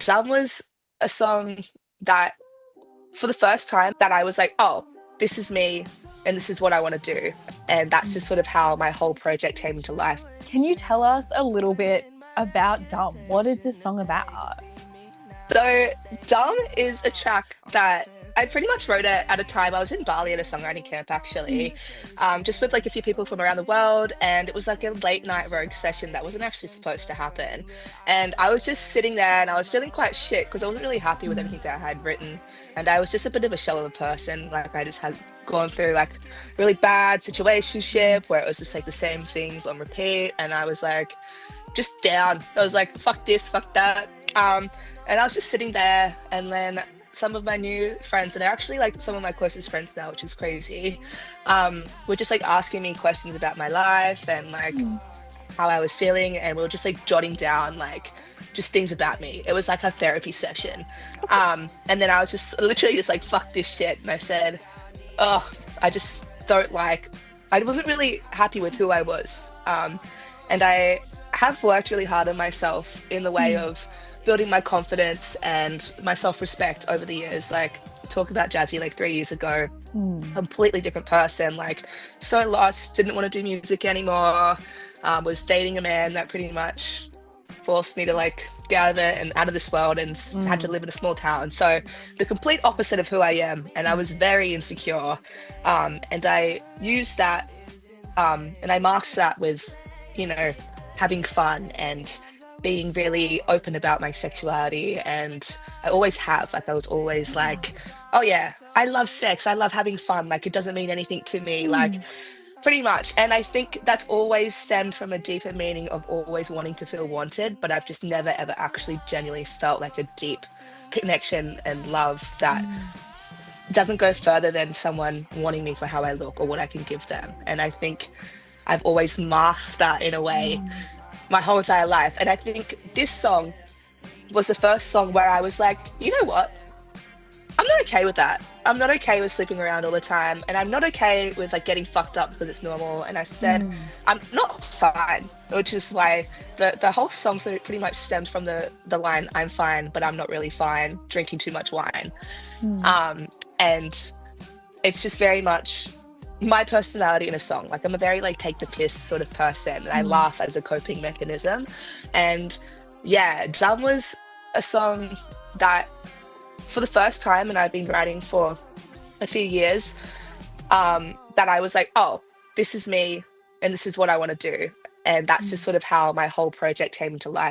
Some was a song that, for the first time, that I was like, oh, this is me and this is what I want to do. And that's just sort of how my whole project came into life. Can you tell us a little bit about Dumb? What is this song about? So, Dumb is a track that I pretty much wrote it at a time. I was in Bali at a songwriting camp actually, just with like a few people from around the world. And it was like a late night rogue session that wasn't actually supposed to happen. And I was just sitting there and I was feeling quite shit because I wasn't really happy with anything that I had written. And I was just a bit of a shell of a person. Like, I just had gone through like really bad situationship where it was just like the same things on repeat. And I was like, just down. I was like, fuck this, fuck that. And I was just sitting there, and then some of my new friends, and they're actually like some of my closest friends now, which is crazy, were just like asking me questions about my life and like how I was feeling, and we were just like jotting down like just things about me. It was like a therapy session. And then I was just literally just like, fuck this shit. And I said, oh, I just don't like, I wasn't really happy with who I was. And I have worked really hard on myself in the way of building my confidence and my self-respect over the years. Like, talk about Jazzy like 3 years ago, completely different person, like so lost, didn't want to do music anymore, was dating a man that pretty much forced me to like get out of it and out of this world, and had to live in a small town. So the complete opposite of who I am, and I was very insecure. And I used that, and I masked that with, you know, having fun and being really open about my sexuality. And I always have, like, I was always like, oh yeah, I love sex, I love having fun, like it doesn't mean anything to me, like pretty much. And I think that's always stemmed from a deeper meaning of always wanting to feel wanted, but I've just never ever actually genuinely felt like a deep connection and love that doesn't go further than someone wanting me for how I look or what I can give them. And I think I've always masked that in a way my whole entire life. And I think this song was the first song where I was like, you know what? I'm not okay with that. I'm not okay with sleeping around all the time. And I'm not okay with like getting fucked up because it's normal. And I said, I'm not fine, which is why the whole song sort of pretty much stemmed from the line, I'm fine, but I'm not really fine, drinking too much wine. And it's just very much my personality in a song. Like, I'm a very like take the piss sort of person, and I laugh as a coping mechanism. And yeah, Dumb was a song that, for the first time, and I've been writing for a few years, that I was like, oh, this is me and this is what I want to do. And that's just sort of how my whole project came to life.